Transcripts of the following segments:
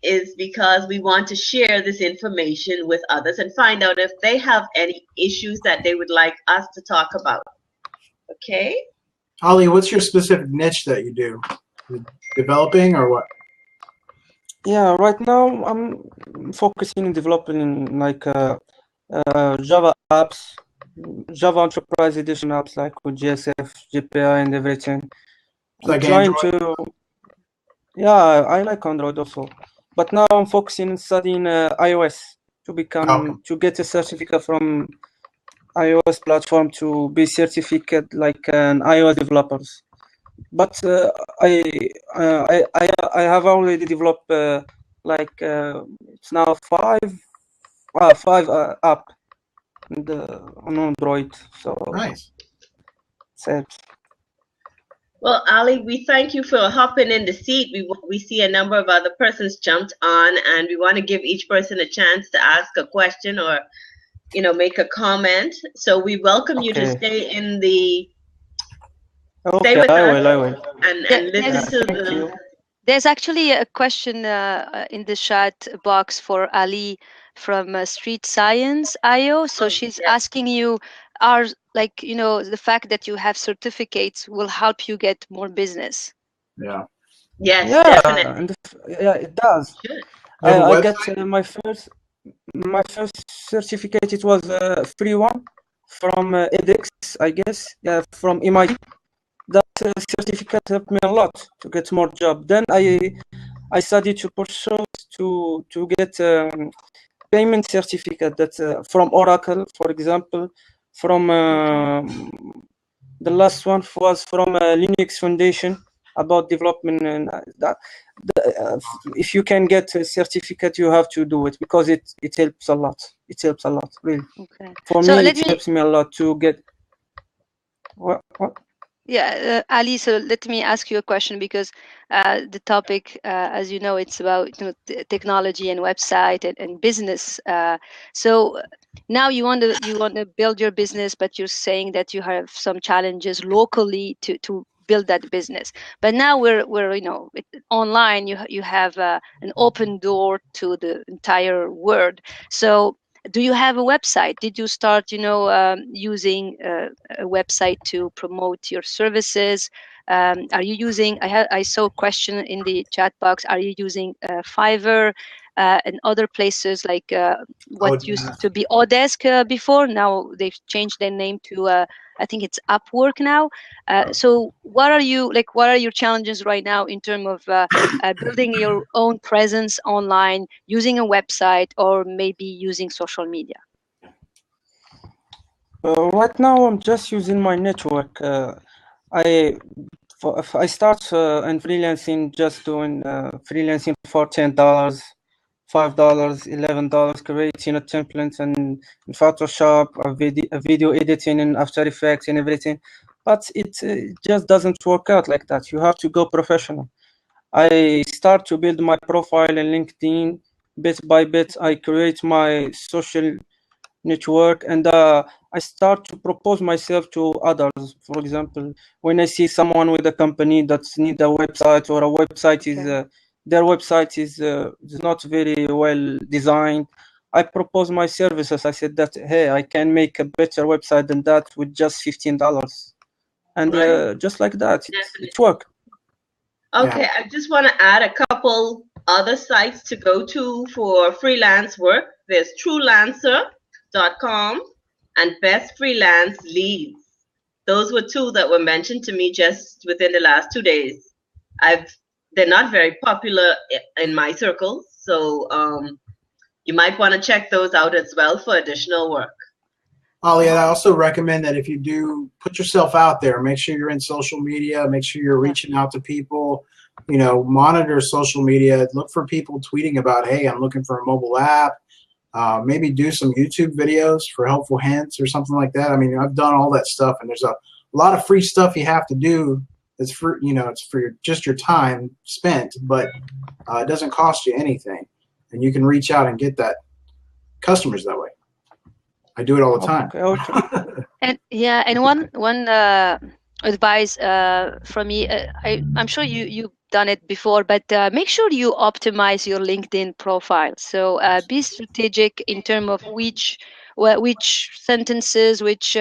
is because we want to share this information with others and find out if they have any issues that they would like us to talk about. Okay? Ali, what's your specific niche that you do? Developing or what? Yeah, right now I'm focusing on developing like Java apps, Java Enterprise Edition apps like with GSF, GPI, and everything. Like I'm trying Android? to, yeah, I like Android also, but now I'm focusing on studying iOS to become to get a certificate from iOS platform to be certificate like an iOS developers. But I have already developed like it's now five app on Android. So Nice. it's Well, Ali, we thank you for hopping in the seat. We see a number of other persons jumped on, and we want to give each person a chance to ask a question or, you know, make a comment. So we welcome you to stay in the stay with us I will. and listen to Thank you. There's actually a question in the chat box for Ali from Street Science IO. So she's asking you, are like, you know, the fact that you have certificates will help you get more business? Yeah. Yes, Yeah, definitely. and yeah, it does. Sure. You have a I got website? my first certificate. It was a free one from edX, I guess. Yeah, from MIT. That certificate helped me a lot to get more job. Then I studied to pursue to get payment certificate that from Oracle, for example, from the last one was from Linux Foundation about development, and if you can get a certificate, you have to do it because it helps a lot. It helps a lot, really. Okay. For So me, it helps me a lot to get. What? Yeah, Ali, so let me ask you a question because the topic, as you know, it's about technology and website and business. So now you want to build your business, but you're saying that you have some challenges locally to build that business. But now we're you know, online. You have an open door to the entire world. So do you have a website? Did you start, you know, using a website to promote your services? Are you using? I saw a question in the chat box. Are you using Fiverr and other places like what used to be Odesk before? Now they've changed their name to I think it's Upwork now. So what are you like? What are your challenges right now in terms of building your own presence online, using a website, or maybe using social media? Right now, I'm just using my network. I start in freelancing, just doing freelancing for $10, $5, $11, creating a template and in Photoshop, a video editing in After Effects and everything. But it just doesn't work out like that. You have to go professional. I start to build my profile in LinkedIn bit by bit. I create my social network and I start to propose myself to others. For example, when I see someone with a company that needs a website or a website is their website is not very well designed, I propose my services. I said that, hey, I can make a better website than that with just $15, and just like that, it worked. Okay, I just want to add a couple other sites to go to for freelance work. There's TrueLancer.com and Best Freelance Leads. Those were two that were mentioned to me just within the last 2 days. They're not very popular in my circles, so you might want to check those out as well for additional work. Ali, I also recommend that if you do put yourself out there, make sure you're in social media, make sure you're reaching out to people, you know, monitor social media, look for people tweeting about, hey, I'm looking for a mobile app, maybe do some YouTube videos for helpful hints or something like that. I mean, I've done all that stuff, and there's a lot of free stuff you have to do. It's for, you know, it's for just your time spent, but it doesn't cost you anything, and you can reach out and get that customers that way. I do it all the time. And yeah, and one advice from me, I'm sure you've done it before, but make sure you optimize your LinkedIn profile. So be strategic in terms of which sentences, which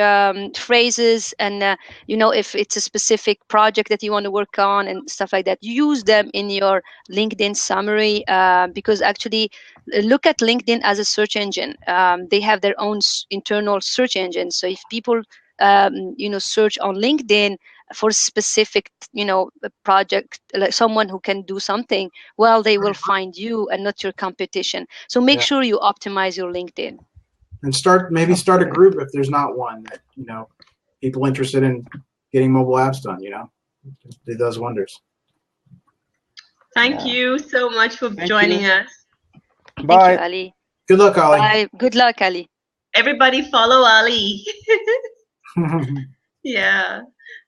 phrases, and if it's a specific project that you want to work on and stuff like that, use them in your LinkedIn summary, because actually look at LinkedIn as a search engine. They have their own internal search engine. So if people search on LinkedIn for specific, a project, like someone who can do something, well, they will find you and not your competition. So make sure you optimize your LinkedIn. And maybe start a group if there's not one that, people interested in getting mobile apps done, it does wonders. Thank you so much for joining us. Bye. Thank you, Ali. Good luck, Ali. Bye. Good luck, Ali. Everybody follow Ali. Yeah,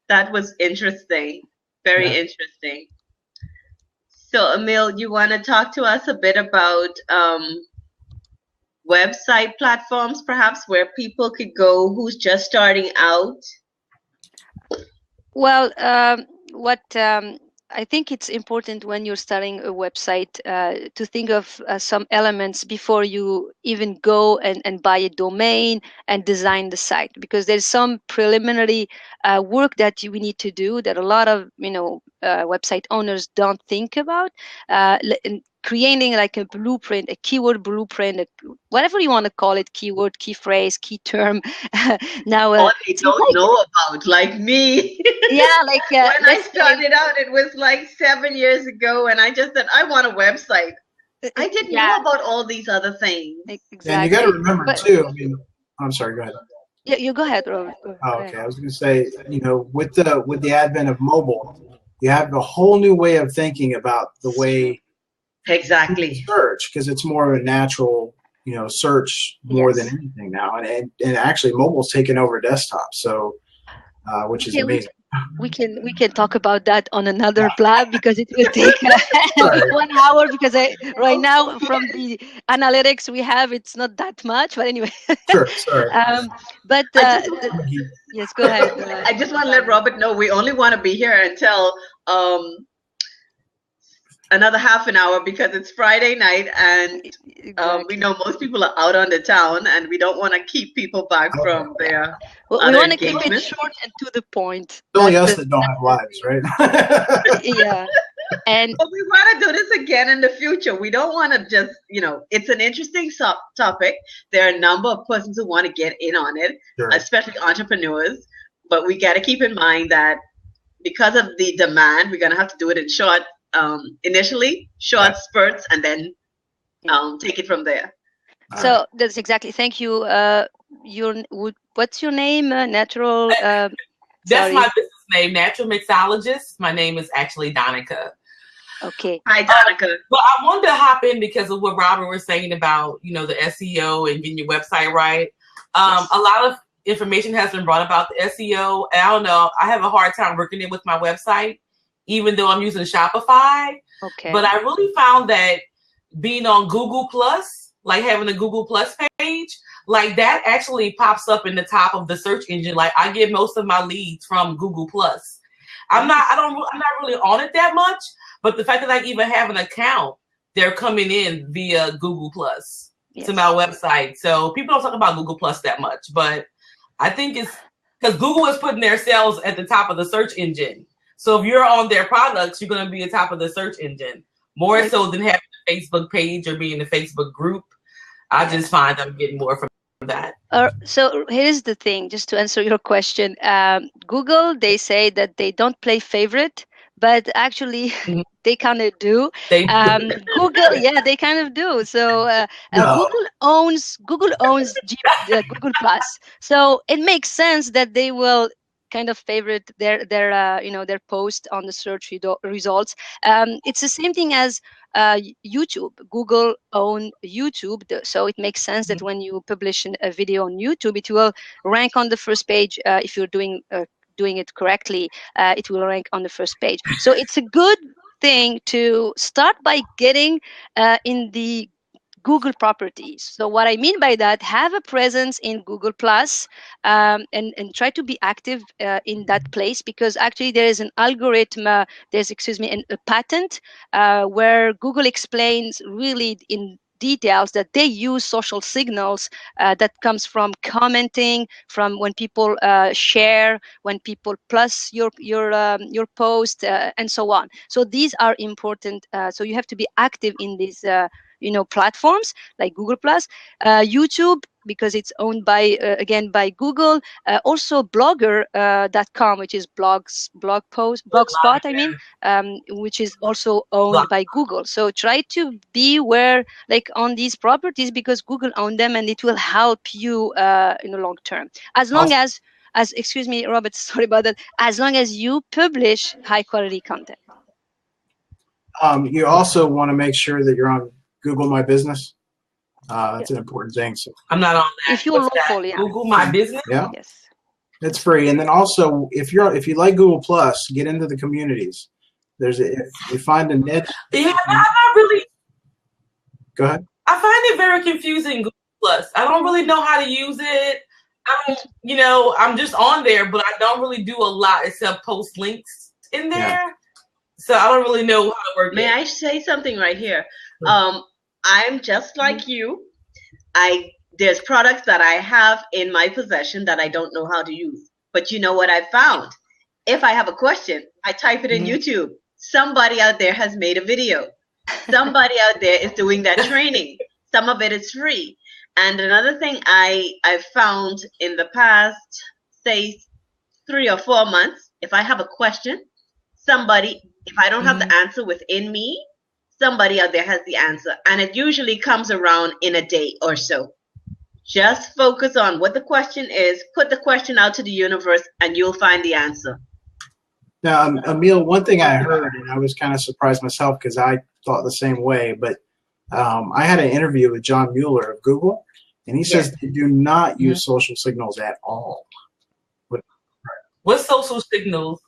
that was interesting. Very interesting. So, Emil, you want to talk to us a bit about website platforms, perhaps, where people could go who's just starting out? Well, I think it's important when you're starting a website to think of some elements before you even go and buy a domain and design the site, because there's some preliminary work that we need to do that a lot of website owners don't think about. Creating like a blueprint, a keyword blueprint, whatever you want to call it, keyword, key phrase, key term. Now, what they don't know about, like me. Yeah, like when I started out, it was like 7 years ago, and I just said I want a website. I didn't know about all these other things. Exactly. And you got to remember too. I'm sorry. Go ahead. Yeah, you go ahead, Robert. Oh, okay. I was going to say, with the advent of mobile, you have a whole new way of thinking about the way. Exactly. Search, because it's more of a natural, search more than anything now, and actually mobile's taken over desktop, so which is amazing. We can talk about that on another blab, because it will take 1 hour, because right now from the analytics we have, it's not that much, but anyway. Sure, sorry. But yes, go ahead. I just want to let Robert know we only want to be here until another half an hour, because it's Friday night, and we know most people are out on the town, and we don't want to keep people back from their we want to keep it short and to the point. It's only us that don't have lives, right? Yeah. But we want to do this again in the future. We don't want to just, it's an interesting topic. There are a number of persons who want to get in on it, especially entrepreneurs. But we got to keep in mind that because of the demand, we're going to have to do it in short, initially, short spurts, and then take it from there. So that's exactly. Thank you. What's your name? Natural. That's my business name, Natural Mixologist. My name is actually Donica. Okay. Hi, Donica. But I wanted to hop in because of what Robert was saying about, the SEO and getting your website right. A lot of information has been brought about the SEO. And I don't know, I have a hard time working it with my website, even though I'm using Shopify. Okay. But I really found that being on Google Plus, like having a Google Plus page, like that actually pops up in the top of the search engine. Like I get most of my leads from Google Plus. I'm not really on it that much, but the fact that I even have an account, they're coming in via Google Plus to my website. So people don't talk about Google Plus that much, but I think it's because Google is putting their sales at the top of the search engine. So if you're on their products, you're going to be at the top of the search engine more so than having a Facebook page or being in a Facebook group. I just find I'm getting more from that. So here's the thing, just to answer your question. Google, they say that they don't play favorite, but actually they kind of do. Google, they kind of do. So Google owns Google Plus. So it makes sense that they will kind of favorite their post on the search results. It's the same thing as YouTube. Google own YouTube, so it makes sense that when you publish a video on YouTube, it will rank on the first page. If you're doing it correctly, it will rank on the first page. So it's a good thing to start by getting in the Google properties. So what I mean by that, have a presence in Google Plus, and try to be active in that place, because actually there is an algorithm, there's, a patent where Google explains really in details that they use social signals that comes from commenting, from when people share, when people plus your post, and so on. So these are important. So you have to be active in these platforms like Google Plus, YouTube, because it's owned by again by Google. Also blogger.com, which is blogspot, I mean, which is also owned by Google. So try to be where, like, on these properties, because Google own them, and it will help you in the long term. As long as excuse me, Robert, sorry about that. As long as you publish high quality content. You also want to make sure that you're on Google My Business. That's an important thing. So I'm not on that. If you're local, yeah. Google My Business. Yeah. Yes. It's free. And then also, if you like Google Plus, get into the communities. If you find a niche. Yeah, I'm not really. Go ahead. I find it very confusing, Google Plus. I don't really know how to use it. I'm just on there, but I don't really do a lot except post links in there. Yeah. So I don't really know how to work it. May I say something right here? I'm just like you. There's products that I have in my possession that I don't know how to use. But you know what I found? If I have a question, I type it in YouTube. Somebody out there has made a video. Somebody out there is doing that training. Some of it is free. And another thing I've found in the past, say 3 or 4 months, if I have a question, if I don't have the answer within me, somebody out there has the answer. And it usually comes around in a day or so. Just focus on what the question is, put the question out to the universe, and you'll find the answer. Now, Emil, one thing I heard, and I was kind of surprised myself because I thought the same way, but I had an interview with John Mueller of Google, and he says they do not use social signals at all. What's social signals?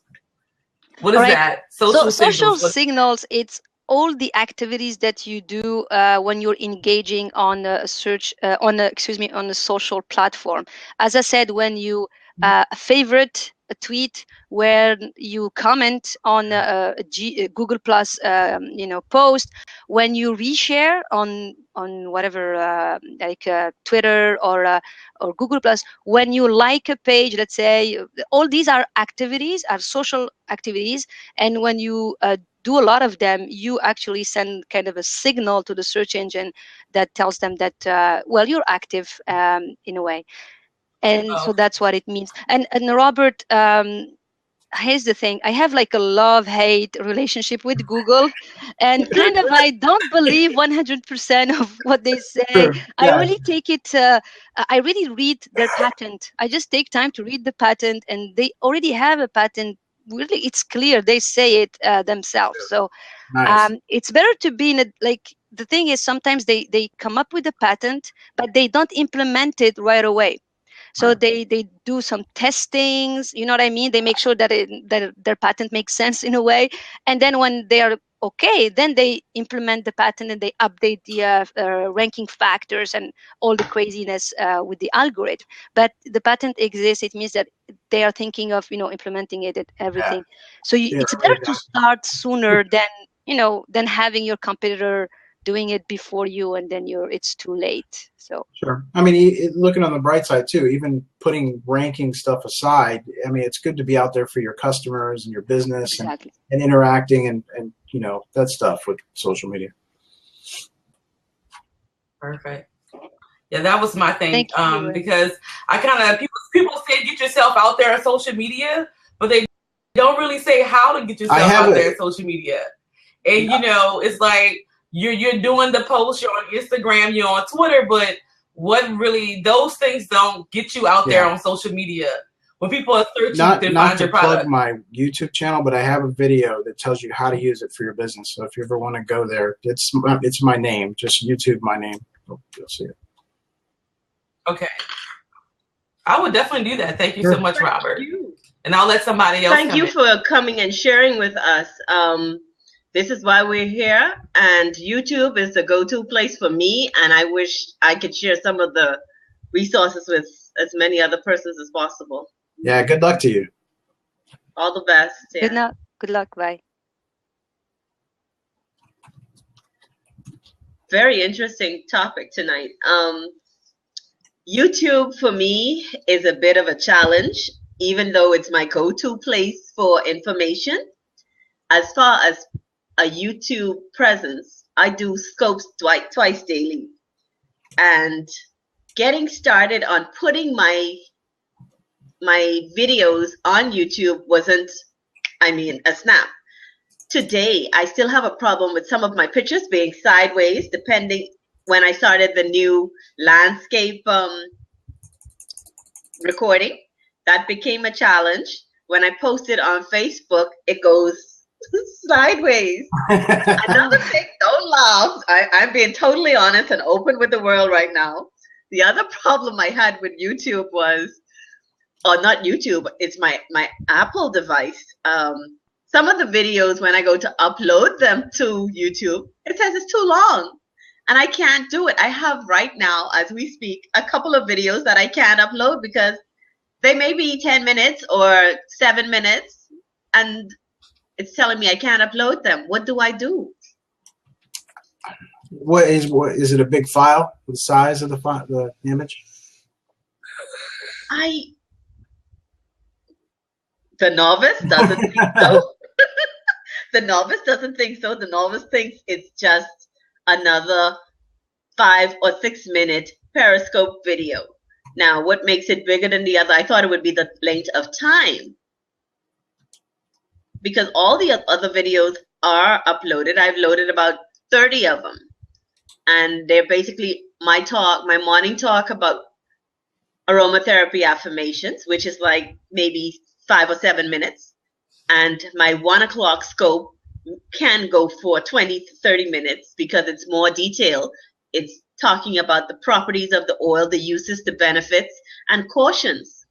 What is that? Social signals, it's all the activities that you do when you're engaging on a search on a social platform. As I said, when you favorite a tweet, where you comment on a Google Plus post, when you reshare on whatever Twitter or Google Plus, when you like a page, let's say, all these are activities, are social activities, and when you do a lot of them, you actually send kind of a signal to the search engine that tells them that you're active in a way. And so that's what it means. And Robert, here's the thing. I have like a love-hate relationship with Google, and kind of I don't believe 100% of what they say. Sure. Yeah. I really take it, I really read their patent. I just take time to read the patent, and they already have a patent. Really, it's clear. They say it themselves. So nice. It's better to be in a, like, the thing is, sometimes they come up with a patent, but they don't implement it right away. So they do some testings, you know what I mean? They make sure that their patent makes sense in a way. And then when they are okay, then they implement the patent and they update the ranking factors and all the craziness with the algorithm. But the patent exists. It means that they are thinking of, implementing it at everything. Yeah. So it's better to start sooner than having your competitor doing it before you, and then it's too late. So sure. I mean, looking on the bright side too, even putting ranking stuff aside, I mean, it's good to be out there for your customers and your business. Exactly. and interacting and that stuff with social media. Perfect. Yeah, that was my thing. Because I kind of people say get yourself out there on social media, but they don't really say how to get yourself out there on social media. And it's like, you're doing the post, you're on Instagram, you're on Twitter, but what really, those things don't get you out there on social media. When people are searching to find your product. Not to plug my YouTube channel, but I have a video that tells you how to use it for your business. So if you ever want to go there, it's my name. Just YouTube my name. You'll see it. Okay. I would definitely do that. Thank you so much, Robert. And I'll let somebody else Thank you for coming and sharing with us. this is why we're here. And YouTube is the go-to place for me. And I wish I could share some of the resources with as many other persons as possible. Yeah, good luck to you. All the best. Yeah. Good luck. Bye. Very interesting topic tonight. YouTube for me is a bit of a challenge, even though it's my go-to place for information. As far as a YouTube presence, I do scopes twice daily. And getting started on putting my videos on YouTube wasn't, a snap. Today, I still have a problem with some of my pictures being sideways, depending when I started the new landscape recording. That became a challenge. When I post it on Facebook, it goes sideways. Another thing, don't laugh. I'm being totally honest and open with the world right now. The other problem I had with YouTube was, or not YouTube, it's my Apple device. Some of the videos, when I go to upload them to YouTube, it says it's too long. And I can't do it. I have right now, as we speak, a couple of videos that I can't upload because they may be 10 minutes or 7 minutes. And it's telling me I can't upload them. What do I do? What is it, a big file? The size of the image? The novice doesn't think so. The novice doesn't think so. The novice thinks it's just another 5 or 6 minute Periscope video. Now, what makes it bigger than the other? I thought it would be the length of time. Because all the other videos are uploaded. I've loaded about 30 of them. And they're basically my morning talk about aromatherapy affirmations, which is like maybe 5 or 7 minutes. And my 1 o'clock scope can go for 20 to 30 minutes because it's more detailed. It's talking about the properties of the oil, the uses, the benefits, and cautions.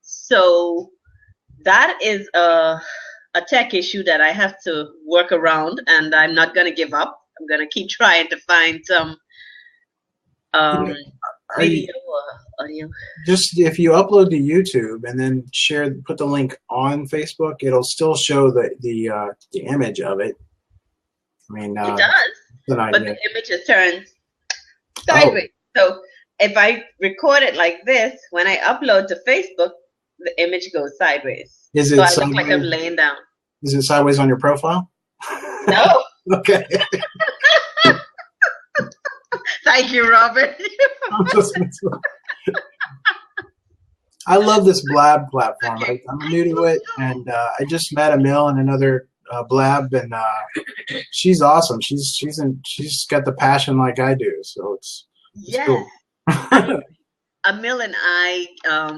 So that is a tech issue that I have to work around, and I'm not going to give up. I'm going to keep trying to find some video or audio. Just if you upload to YouTube and then put the link on Facebook, it'll still show the image of it. It does, but the image is turned sideways. Oh. So if I record it like this, when I upload to Facebook, the image goes sideways. Is it so I look like I'm laying down. Is it sideways on your profile? No. Okay. Thank you, Robert. I love this Blab platform. I'm new to it, and I just met Emil and another Blab, and she's awesome. She's got the passion like I do, so it's cool. Emil and I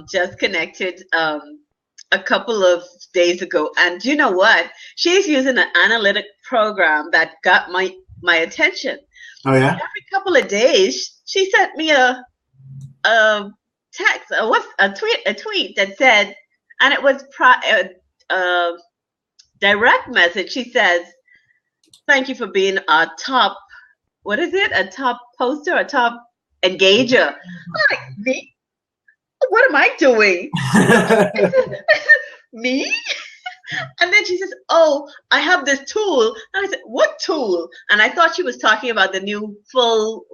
just connected a couple of days ago, and you know what? She's using an analytic program that got my attention. Oh yeah. Every couple of days, she sent me a text, a tweet that said, and it was direct message. She says, "Thank you for being a top. What is it? A top poster, a top engager." I'm like, me? What am I doing? Me? And then she says, "Oh, I have this tool." And I said, "What tool?" And I thought she was talking about the new full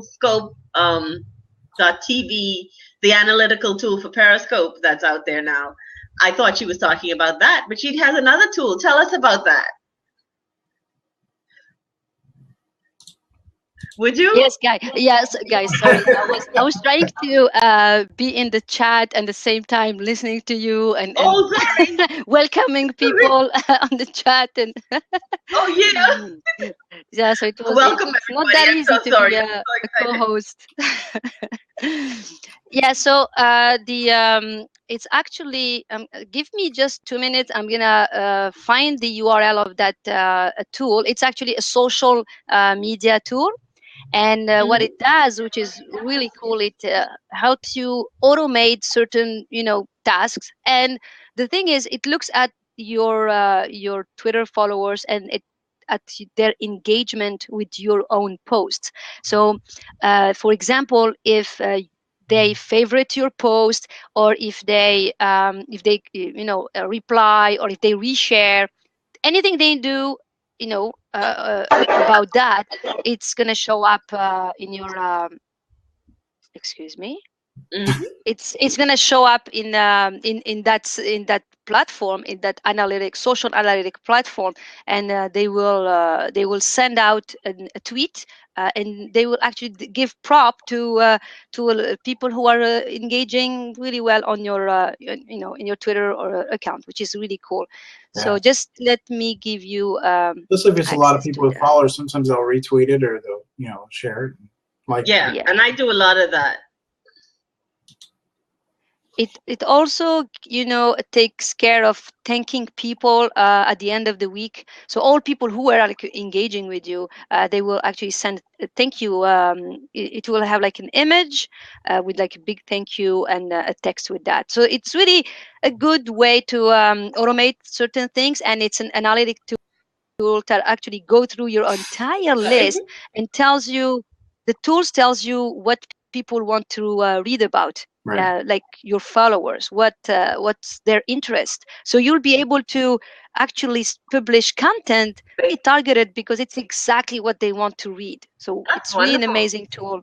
scope .tv, the analytical tool for Periscope that's out there now. I thought she was talking about that, but she has another tool. Tell us about that. Would you? Yes, guys. Sorry, I was trying to be in the chat and at the same time listening to you and welcoming people on the chat and. Yeah, so it was welcome. It's not that easy to be a co-host. Yeah, so it's actually give me just 2 minutes. I'm gonna find the URL of that tool. It's actually a social media tool. And what it does, which is really cool, it helps you automate certain, tasks. And the thing is, it looks at your Twitter followers, and at their engagement with your own posts. So, for example, if they favorite your post, or if they reply, or if they reshare, anything they do, about that, it's gonna show up in your excuse me. Mm-hmm. It's gonna show up in that platform, in that social analytic platform, and they will send out a tweet, and they will actually give prop to people who are engaging really well on your in your Twitter or account, which is really cool. Yeah. So just let me give you especially if it's a lot of access people to with that. followers, sometimes they'll retweet it or they'll share it. Like Yeah, Yeah. and I do a lot of that. It also takes care of thanking people at the end of the week. So all people who are like engaging with you, they will actually send a thank you. It will have like an image with like a big thank you and a text with that. So it's really a good way to automate certain things, and it's an analytic tool that actually go through your entire list and tells you what people want to read about. right. Like your followers, what's their interest. So you'll be able to actually publish content very targeted, because it's exactly what they want to read. So That's it's really an wonderful. amazing tool.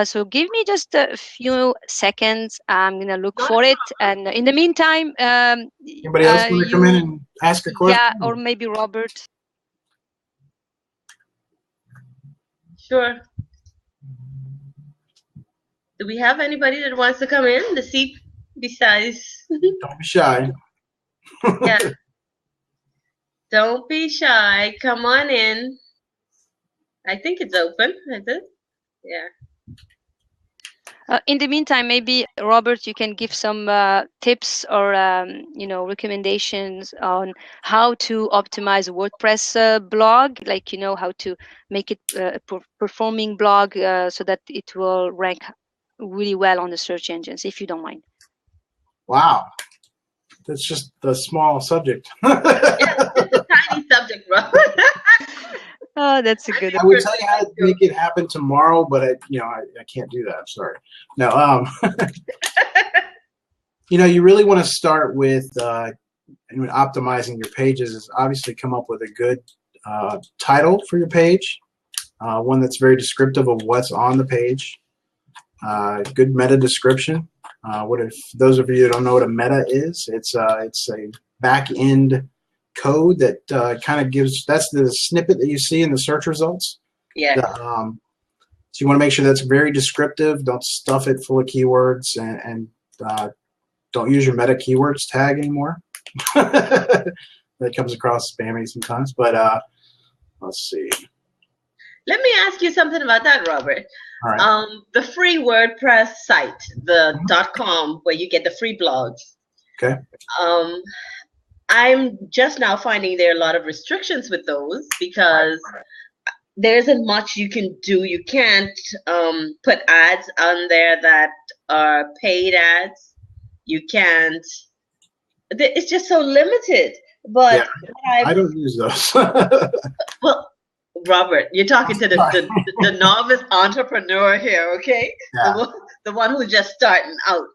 So give me just a few seconds. I'm gonna look Not a for it, and in the meantime, Anybody else want to come in and ask a question? yeah, or maybe Robert. Sure. Do we have anybody that wants to come in? The seat besides. Don't be shy. Yeah. Don't be shy. Come on in. I think it's open, is it? Yeah. In the meantime, maybe Robert, you can give some tips or recommendations on how to optimize a WordPress blog, like how to make it a performing blog so that it will rank really well on the search engines, if you don't mind. Wow, that's just a small subject. It's a tiny subject, bro. Oh, that's a good. I would tell you how to make it happen tomorrow, but I can't do that. I'm sorry. No, you really want to start with optimizing your pages is obviously come up with a good title for your page, one that's very descriptive of what's on the page. Good meta description. What if those of you that don't know what a meta is? It's a back end code that kind of gives, that's the snippet that you see in the search results. Yeah. So you want to make sure that's very descriptive. Don't stuff it full of keywords, and don't use your meta keywords tag anymore. That comes across spammy sometimes, but let's see. Let me ask you something about that, Robert. All right. The free WordPress site, the .com, where you get the free blogs. Okay. I'm just now finding there are a lot of restrictions with those, because there isn't much you can do. You can't put ads on there that are paid ads. You can't. It's just so limited. But yeah, I don't use those. Well, Robert, you're talking to the novice entrepreneur here, okay? Yeah. The one who's just starting out.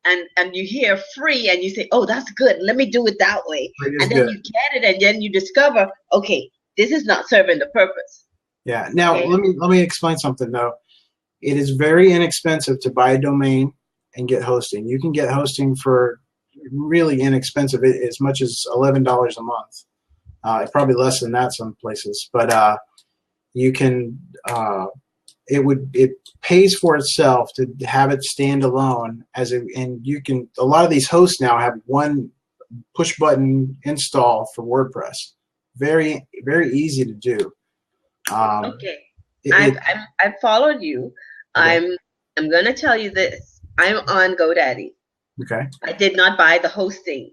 And you hear free and you say, oh, that's good. Let me do it that way. And then you get it, and then you discover, okay, this is not serving the purpose. Yeah. Now, let me explain something, though. It is very inexpensive to buy a domain and get hosting. You can get hosting for really inexpensive, as much as $11 a month. Probably less than that some places. But you can it pays for itself to have it stand alone and you can, a lot of these hosts now have one push button install for WordPress. Very, very easy to do. Okay. I've followed you. Okay. I'm gonna tell you this. I'm on GoDaddy. Okay. I did not buy the hosting.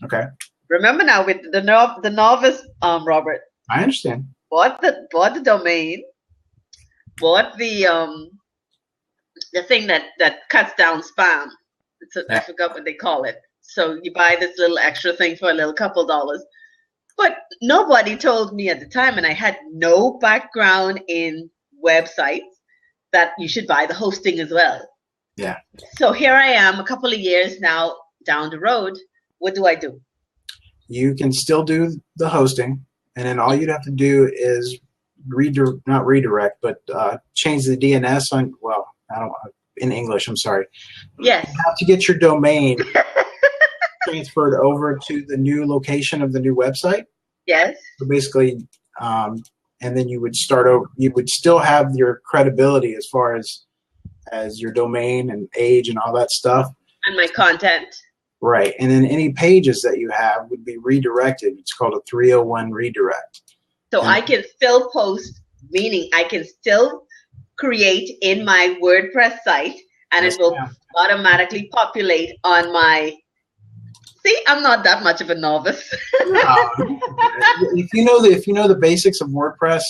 Okay. Remember now with the novice, Robert. I understand. Bought the domain. Bought the thing that cuts down spam. I forgot what they call it. So you buy this little extra thing for a little couple dollars. But nobody told me at the time, and I had no background in websites, that you should buy the hosting as well. Yeah. So here I am, a couple of years now down the road. What do I do? You can still do the hosting, and then all you'd have to do is not redirect, but change the DNS on. Well, I don't in English. I'm sorry. Yes. You have to get your domain transferred over to the new location of the new website. Yes. So basically, and then you would start over. You would still have your credibility as far as your domain and age and all that stuff. And my content. Right. And then any pages that you have would be redirected. It's called a 301 redirect. So And I can still post, meaning I can still create in my WordPress site, and Yes, it will ma'am. automatically populate on my. See, I'm not that much of a novice. If you know the basics of WordPress,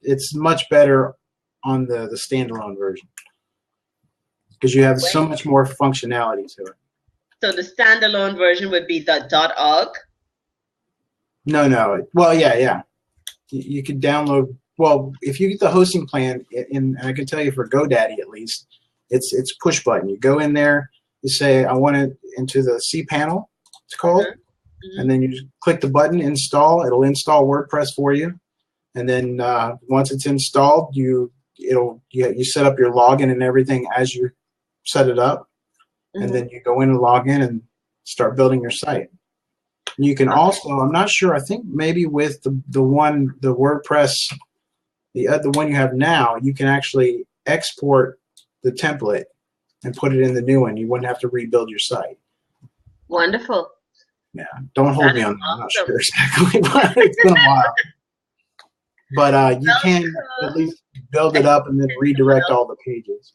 it's much better on the standalone version because you have so much more functionality to it. So the standalone version would be the .org. No. Well, yeah. You could download. Well, if you get the hosting plan, and I can tell you for GoDaddy at least, it's push button. You go in there, you say I want it into the cPanel. It's called, and then you just click the button, install. It'll install WordPress for you, and then once it's installed, you set up your login and everything as you set it up, and then you go in and log in and start building your site. And you can also, I'm not sure, I think maybe with the WordPress, the one you have now, you can actually export the template and put it in the new one. You wouldn't have to rebuild your site. Wonderful. Yeah, don't hold me on that. I'm not sure exactly, but it's been a while. But you can at least build it up and then redirect all the pages.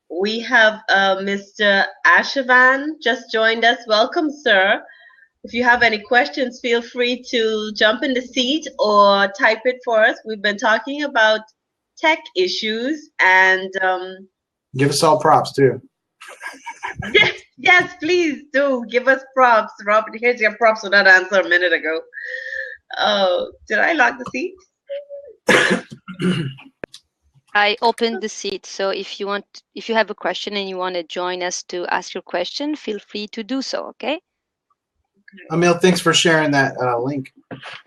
We have Mr. Ashavan just joined us. Welcome, sir. If you have any questions, feel free to jump in the seat or type it for us. We've been talking about tech issues and give us all props too. yes, please do give us props. Robert, here's your props for that answer a minute ago. Oh, did I lock the seat? I opened the seat, so if you have a question and you want to join us to ask your question, feel free to do so. Okay. Emil, thanks for sharing that link.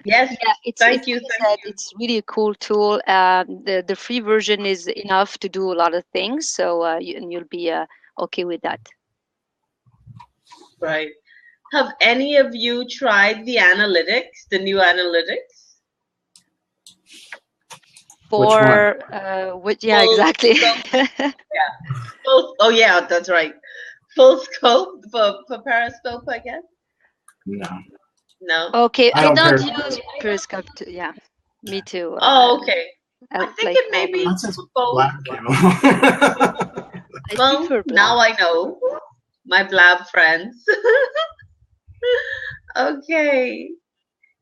Yes. Yeah, Thank you. It's really a cool tool. The free version is enough to do a lot of things, so you'll be okay with that. Right. Have any of you tried the analytics, the new analytics? For yeah, exactly. Oh yeah, that's right. Full scope for Periscope, I guess. No. Okay, I don't use Periscope. Yeah, me too. Oh, okay. I think like it may be both. Well, now I know. My blab friends. Okay.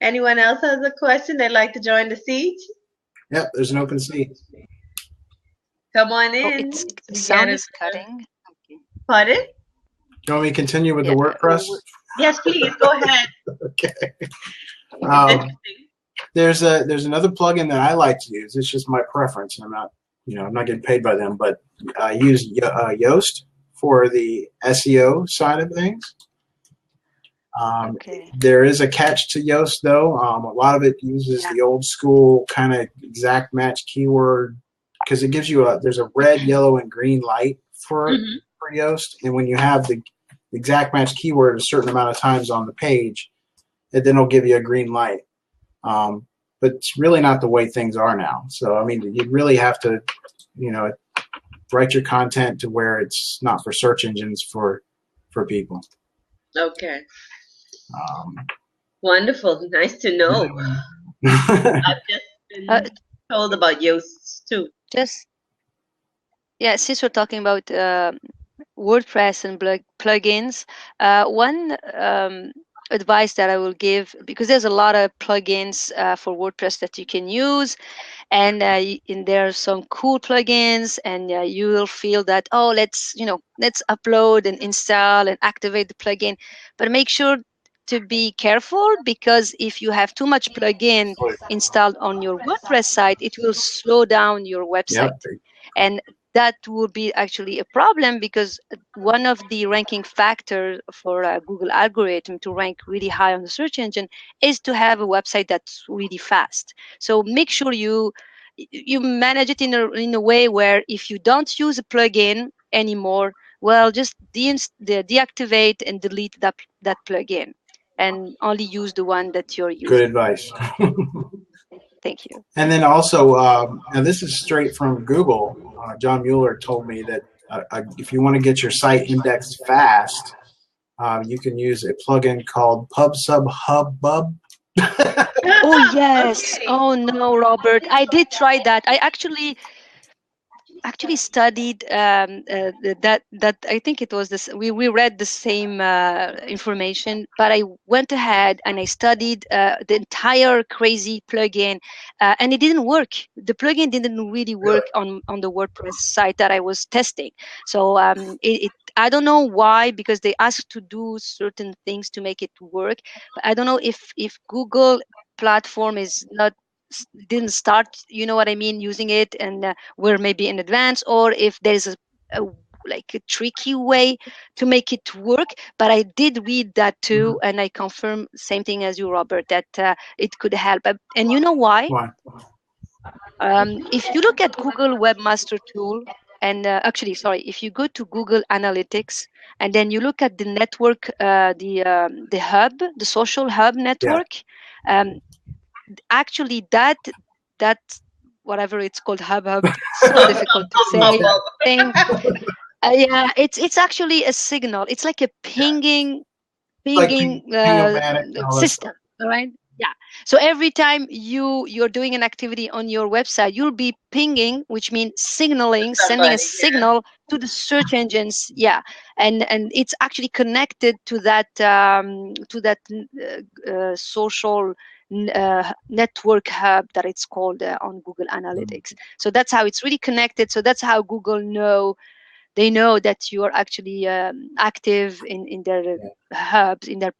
Anyone else has a question they'd like to join the seat? Yep, there's an open seat. Come on in. The sound is cutting. Okay. Pardon? Do you want me to continue with the WordPress? Yes, please. Go ahead. Okay. There's another plugin that I like to use. It's just my preference. I'm not getting paid by them, but I use Yoast for the SEO side of things. There is a catch to Yoast though. A lot of it uses the old school kind of exact match keyword because it gives you there's a red, yellow, and green light for Yoast, and when you have the exact match keyword a certain amount of times on the page, then it'll give you a green light. But it's really not the way things are now. So I mean, you really have to, write your content to where it's not for search engines, for people. Okay. Wonderful. Nice to know. I've just been told about Yoast too. Since we're talking about WordPress and plugins, one advice that I will give, because there's a lot of plugins for WordPress that you can use, and there are some cool plugins, and you will feel that, oh, let's upload and install and activate the plugin, but make sure to be careful, because if you have too much plugin installed on your WordPress site, it will slow down your website. Yep. And that would be actually a problem, because one of the ranking factors for Google algorithm to rank really high on the search engine is to have a website that's really fast. So make sure you manage it in a way where if you don't use a plugin anymore, well, just deactivate and delete that plugin, and only use the one that you're using. Good advice. Thank you. And then also, and this is straight from Google. John Mueller told me that if you want to get your site indexed fast, you can use a plugin called PubSubHubbub. Oh yes. Oh no, Robert. I did try that. I actually studied that I think it was this. We read the same information, but I went ahead and I studied the entire crazy plugin, and it didn't work. The plugin didn't really work on the WordPress site that I was testing. So I don't know why, because they asked to do certain things to make it work. But I don't know if Google platform didn't start, you know what I mean, using it, and we're maybe in advance, or if there's a tricky way to make it work. But I did read that too, and I confirm same thing as you, Robert, that it could help. And you know why? Why? If you look at Google Webmaster Tool, and if you go to Google Analytics and then you look at the network, the hub, the social hub network, actually that whatever it's called, hub, so difficult to say thing. Yeah, it's actually a signal. It's like a pinging system, right? Yeah. So every time you're doing an activity on your website, you'll be pinging, which means signaling, sending a signal to the search engines. Yeah, and it's actually connected to that social network hub that it's called on Google Analytics. So that's how it's really connected. So that's how Google know that you are actually active in their hubs, in their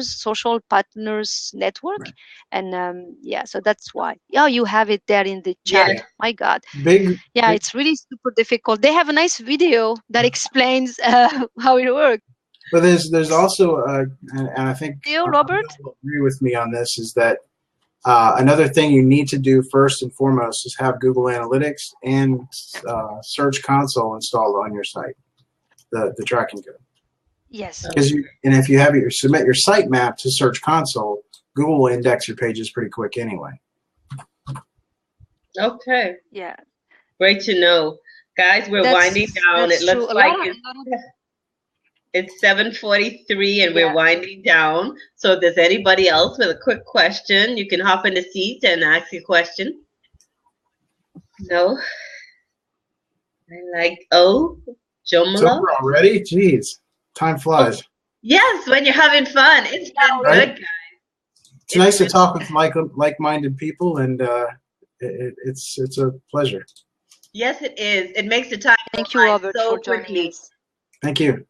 social partners network. And so that's why. Oh, you have it there in the chat. My God. It's really super difficult. They have a nice video that explains how it works. But there's also, and I think Robert will agree with me on this, is that another thing you need to do first and foremost is have Google Analytics and Search Console installed on your site, the tracking code. Yes. Because if you submit your site-map to Search Console, Google will index your pages pretty quick anyway. Okay. Yeah. Great to know, guys. We're winding down. It looks like it's 7:43 and we're winding down. So if there's anybody else with a quick question, you can hop in the seat and ask your question. No? Jomala? So we're already? Jeez, time flies. Yes, when you're having fun. It's been good, guys. It's nice to talk with like-minded people, and it's a pleasure. Yes, it is. It makes the time Thank you, Robert, so for joining quickly. us. Thank you.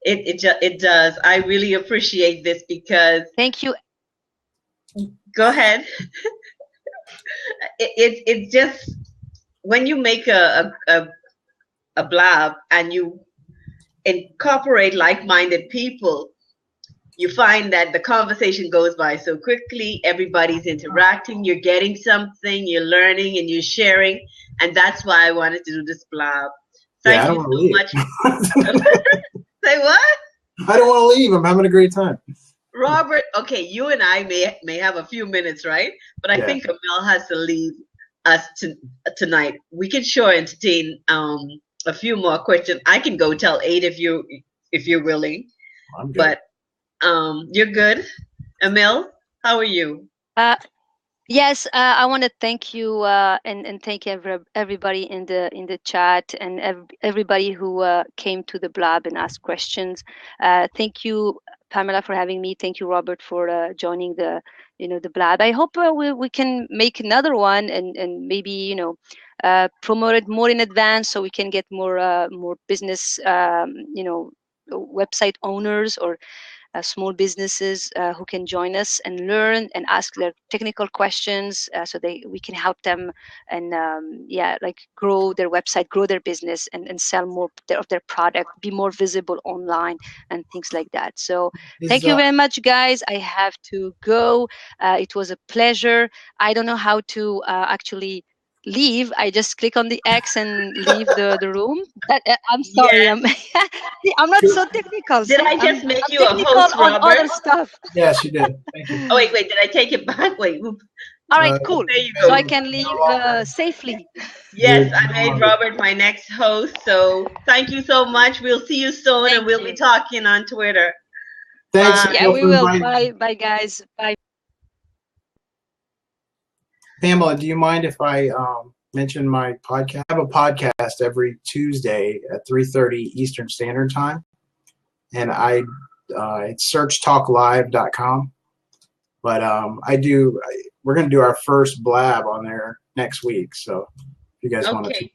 It does. I really appreciate this because. Thank you. Go ahead. It's just when you make a blog and you incorporate like-minded people, you find that the conversation goes by so quickly. Everybody's interacting. You're getting something. You're learning and you're sharing, and that's why I wanted to do this blog. Thank you so much. Say what? I don't want to leave. I'm having a great time. Robert, okay, you and I may have a few minutes, right? But I think Amel has to leave us tonight. We can sure entertain a few more questions. I can go till 8 if you're willing. I'm good. But you're good. Amel, how are you? Yes, I want to thank you and thank everybody in the chat and everybody who came to the blog and asked questions. Thank you Pamela, for having me. Thank you, Robert, for joining the the Blab. I hope we can make another one and maybe promote it more in advance so we can get more business website owners or small businesses who can join us and learn and ask their technical questions so we can help them and grow their website, grow their business, and sell more of their product, be more visible online and things like that. So thank you very much, guys. I have to go. It was a pleasure. I don't know how to actually leave. I just click on the X and leave the room. I'm sorry. Yes. I'm not so technical. Did I just make you a host, on Robert? other stuff. Yes, you did. Thank you. Oh, wait, did I take it back? Wait. All right, cool. There you go. So I can leave safely. Yes, I made Robert my next host. So thank you so much. We'll see you soon, and we'll be talking on Twitter. Thanks. Yeah, we will. Bye, guys. Bye. Pamela, do you mind if I mention my podcast? I have a podcast every Tuesday at 3:30 Eastern Standard Time, and it's searchtalklive.com. But we're going to do our first Blab on there next week. So if you guys want to.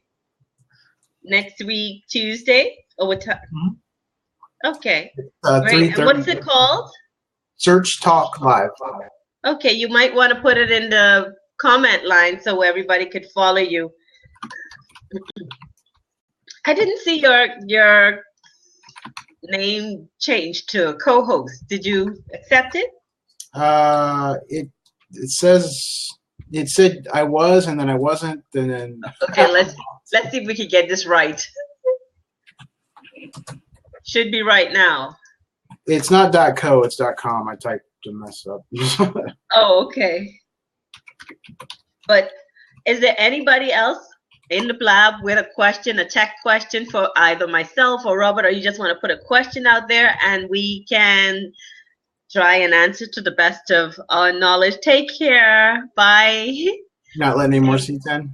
Next week, Tuesday? Or what time? Mm-hmm. Okay. Great. And what's it called? Search Talk Live. Okay, you might want to put it in the comment line so everybody could follow you. I didn't see your name changed to co-host. Did you accept it? It said I was, and then I wasn't, and then. Okay, let's see if we can get this right. Should be right now. It's not .co, it's .com. I typed a mess up. Oh, okay. But is there anybody else in the Blab with a question, a tech question for either myself or Robert, or you just want to put a question out there and we can try and answer to the best of our knowledge? Take care. Bye. You're not letting any more seats in?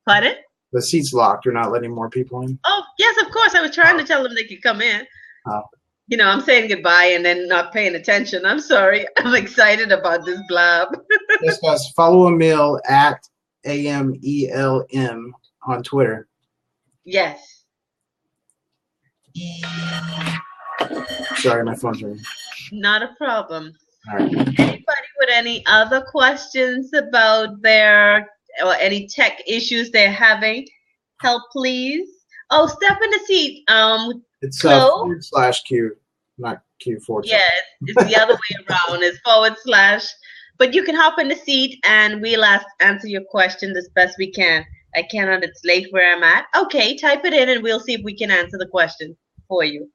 Pardon? The seat's locked. You're not letting more people in? Oh, yes, of course. I was trying to tell them they could come in. Oh. I'm saying goodbye and then not paying attention. I'm sorry. I'm excited about this Blab. Yes, guys. Follow Emil at AMELM on Twitter. Yes. Sorry, my phone's ringing. Not a problem. All right. Anybody with any other questions about or any tech issues they're having? Help, please. Oh, step in the seat. It's /Q, not Q forward. Yes, it's the other way around. It's /. But you can hop in the seat and we'll answer your question as best we can. I cannot. It's late where I'm at. Okay, type it in and we'll see if we can answer the question for you.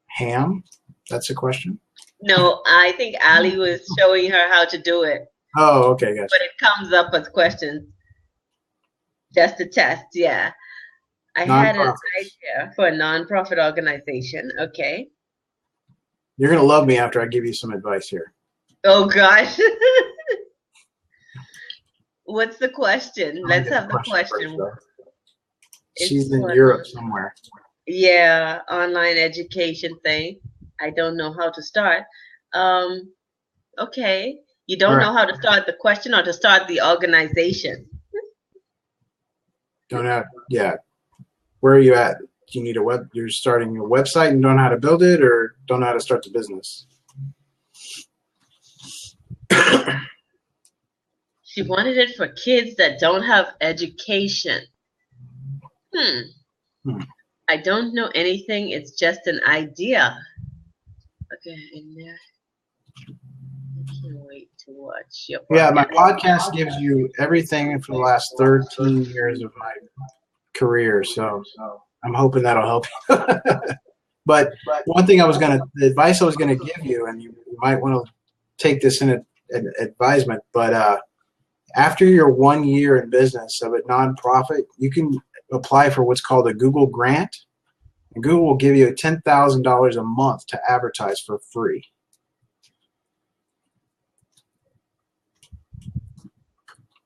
Ham? That's a question? No, I think Ali was showing her how to do it. Oh, okay, gotcha. But it comes up as questions. Just a test, yeah. I had an idea for a nonprofit organization. Okay. You're going to love me after I give you some advice here. Oh, gosh. What's the question? Let's have the question. She's in Europe somewhere. Yeah, online education thing. I don't know how to start. Okay. You don't know how to start the question or to start the organization? Don't have, yeah. Where are you at? Do you need you're starting a website and don't know how to build it, or don't know how to start the business? She wanted it for kids that don't have education. I don't know anything. It's just an idea. Okay, in there. I can't wait to watch your podcast. Yeah, my podcast gives you everything for the last 13 years of my career, so I'm hoping that'll help you. But one thing the advice I was going to give you, and you might want to take this in advisement, but after your 1 year in business of a nonprofit, you can apply for what's called a Google grant, and Google will give you $10,000 a month to advertise for free.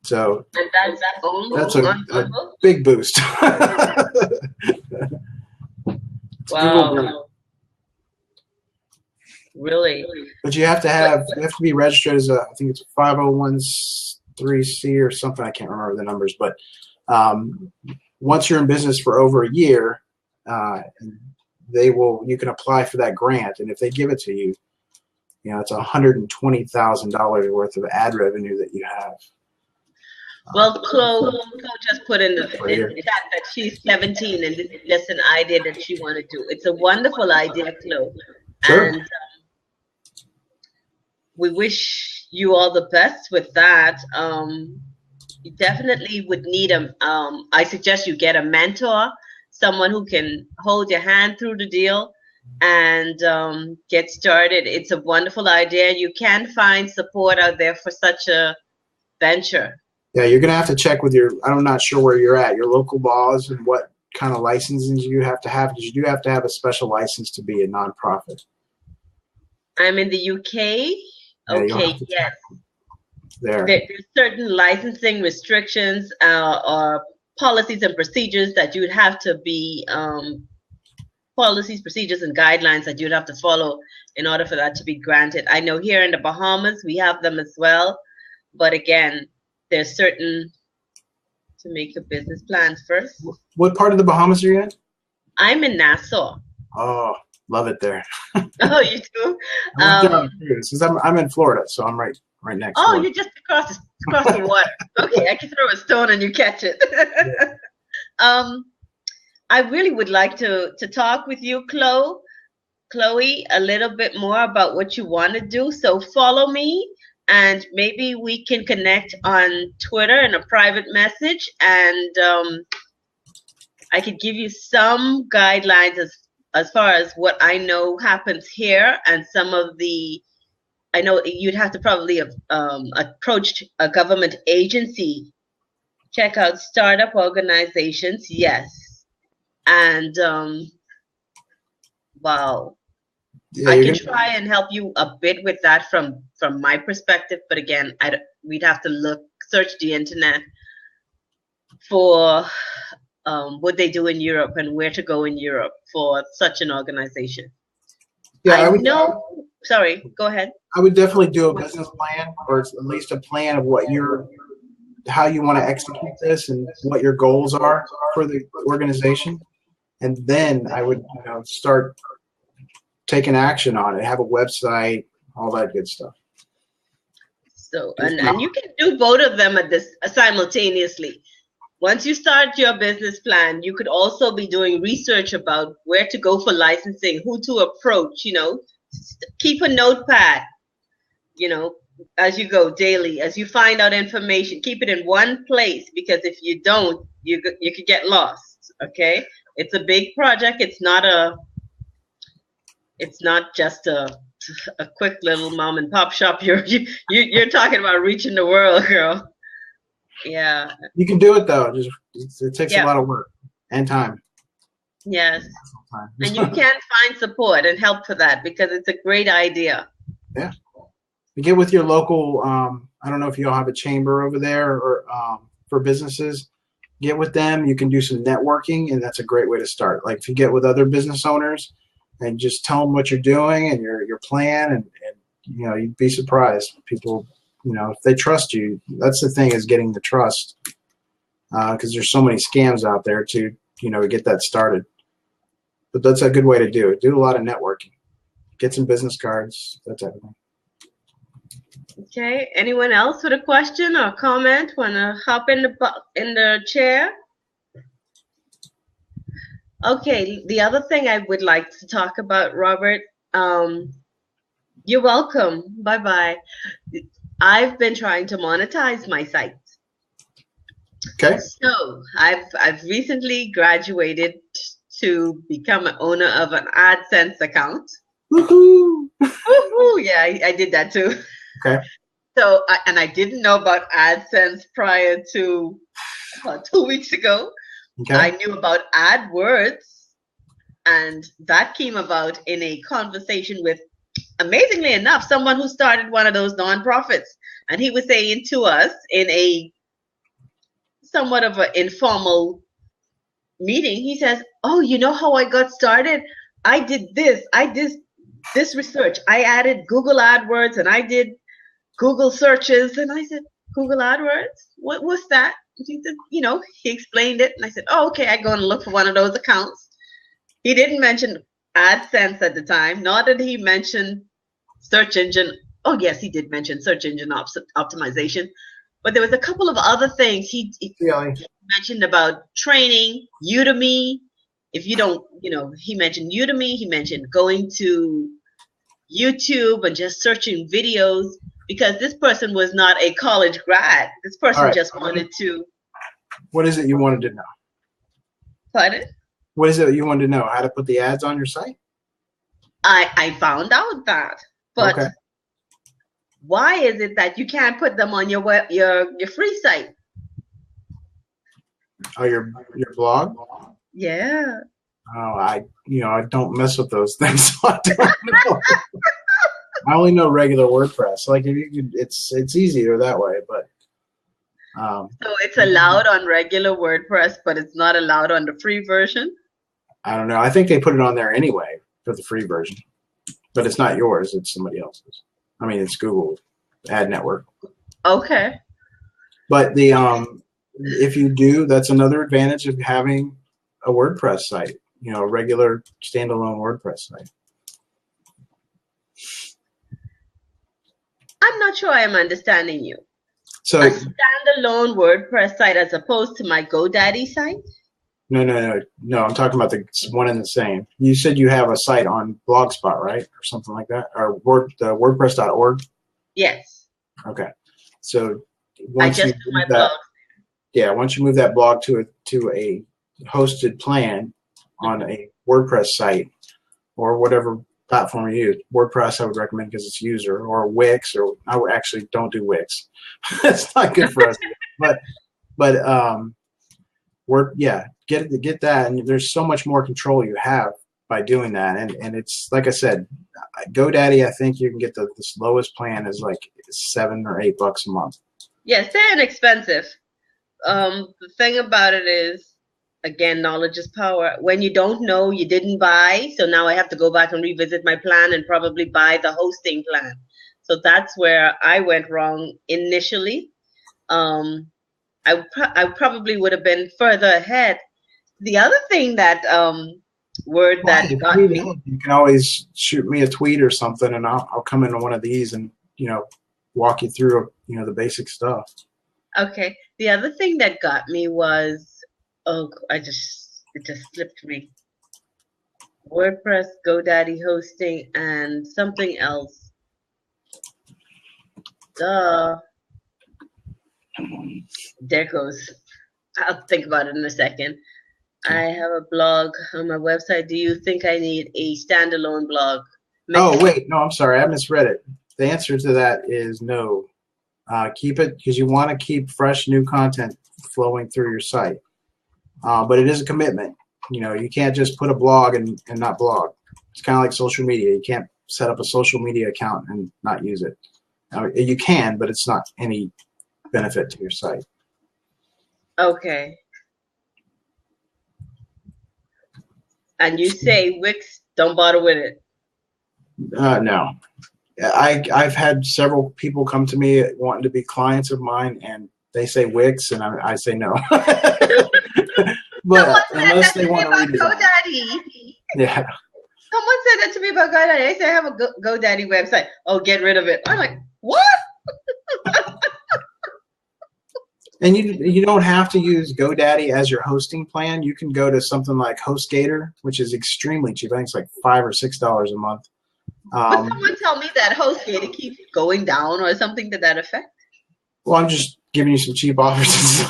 So and that's a big boost. Google grant. Really? But you have to be registered as I think it's a 501(c) or something. I can't remember the numbers, but once you're in business for over a year, you can apply for that grant, and if they give it to you, it's $120,000 worth of ad revenue that you have. Well, Chloe just put in the chat that she's 17 and this is just an idea that she want to do. It's a wonderful idea, Chloe. Sure. And we wish you all the best with that. You definitely would need I suggest you get a mentor, someone who can hold your hand through the deal and get started. It's a wonderful idea. You can find support out there for such a venture. Yeah, you're going to have to check with I'm not sure where you're at, your local laws and what kind of licenses you have to have, because you do have to have a special license to be a nonprofit. I'm in the UK. Okay, yes. There's certain licensing restrictions or policies and procedures that you'd have to be, policies, procedures, and guidelines that you'd have to follow in order for that to be granted. I know here in the Bahamas, we have them as well. But again, there's certain to make a business plan first. What part of the Bahamas are you in? I'm in Nassau. Oh, love it there. Oh, you do? I'm in Florida, so I'm right next. Oh, you're just across the water. Okay, I can throw a stone and you catch it. Yeah. I really would like to talk with you, Chloe, a little bit more about what you want to do. So follow me, and maybe we can connect on Twitter in a private message, and I could give you some guidelines as far as what I know happens here, and some of I know you'd have to probably approach a government agency, check out startup organizations, yes. And wow, yeah, I can try and help you a bit with that from my perspective, but again, we'd have to search the internet for what they do in Europe and where to go in Europe for such an organization. Yeah, sorry, go ahead. I would definitely do a business plan, or at least a plan of how you want to execute this and what your goals are for the organization. And then I would start taking action on it, have a website, all that good stuff. So, and you can do both of them simultaneously. Once you start your business plan, you could also be doing research about where to go for licensing, who to approach, keep a notepad, as you go daily, as you find out information, keep it in one place, because if you don't, you could get lost, okay? It's a big project. It's not just a quick little mom and pop shop. You're talking about reaching the world, girl. Yeah. You can do it though. It takes a lot of work and time. Yes. And you can find support and help for that, because it's a great idea. Yeah. You get with your local. I don't know if you all have a chamber over there or for businesses. Get with them. You can do some networking, and that's a great way to start. Like if you get with other business owners and just tell them what you're doing and your plan, and you'd be surprised. People, if they trust you, that's the thing, is getting the trust, because there's so many scams out there to get that started. But that's a good way to do it. Do a lot of networking. Get some business cards, that type of thing. Okay. Anyone else with a question or comment? Want to hop in the chair? Okay. The other thing I would like to talk about, Robert. You're welcome. Bye-bye. I've been trying to monetize my site. Okay. So I've recently graduated to become an owner of an AdSense account. Woohoo! Woohoo! Yeah, I did that too. Okay. So, and I didn't know about AdSense prior to about 2 weeks ago. Okay. I knew about AdWords, and that came about in a conversation with, amazingly enough, someone who started one of those nonprofits. And he was saying to us in a somewhat of an informal meeting, he says, "Oh, you know how I got started? I did this. I did this research. I added Google AdWords and I did Google searches. And I said, Google AdWords? What's that? He said, he explained it. And I said, oh, okay, I go and look for one of those accounts. He didn't mention AdSense at the time, nor did he mention search engine. Oh, yes, he did mention search engine optimization. But there was a couple of other things he mentioned about training, Udemy. If you don't, he mentioned Udemy. He mentioned going to YouTube and just searching videos, because this person was not a college grad. This person just wanted to. What is it you wanted to know? Pardon? What is it you wanted to know? How to put the ads on your site? I found out that, but okay. Why is it that you can't put them on your free site? Oh, your blog? Yeah. Oh, I don't mess with those things. So I don't know. I only know regular WordPress. Like if you could, it's easier that way, but. So it's allowed on regular WordPress, but it's not allowed on the free version? I don't know. I think they put it on there anyway for the free version, but it's not yours. It's somebody else's. I mean, it's Google Ad Network. Okay. But the if you do, that's another advantage of having a WordPress site. A regular standalone WordPress site. I'm not sure I am understanding you. So a standalone WordPress site as opposed to my GoDaddy site? No. I'm talking about the one and the same. You said you have a site on Blogspot, right, or something like that, or the WordPress.org. Yes. Okay. So once I just do my blog. Yeah, once you move that blog to a hosted plan on a WordPress site or whatever platform you use, WordPress I would recommend because it's user, or Wix, or I would actually don't do Wix. It's not good for us. But get that, and there's so much more control you have by doing that. And it's like I said, GoDaddy, I think you can get the lowest plan is like $7 or $8 a month. Yes, they're inexpensive. The thing about it is, again, knowledge is power. When you don't know, you didn't buy. So now I have to go back and revisit my plan and probably buy the hosting plan. So that's where I went wrong initially. I probably would have been further ahead. The other thing that got me. You can always shoot me a tweet or something, and I'll come into one of these and walk you through the basic stuff. Okay. The other thing that got me was, it just slipped me. WordPress, GoDaddy hosting, and something else. There goes. I'll think about it in a second. I have a blog on my website. Do you think I need a standalone blog? Oh, wait. No, I'm sorry. I misread it. The answer to that is no. Keep it, because you want to keep fresh new content flowing through your site. But it is a commitment. You can't just put a blog and not blog. It's kind of like social media. You can't set up a social media account and not use it. You can, but it's not any benefit to your site. Okay. And you say Wix, don't bother with it? No. I've had several people come to me wanting to be clients of mine, and they say Wix, and I say no. But unless they want to redesign. GoDaddy. Yeah. Someone said that to me about GoDaddy. They say I have a GoDaddy website. Oh, get rid of it. I'm like, what? And you don't have to use GoDaddy as your hosting plan. You can go to something like HostGator, which is extremely cheap. I think it's like $5 or $6 a month. But someone tell me that HostGator keeps going down or something to that effect. Well, I'm just giving you some cheap offers.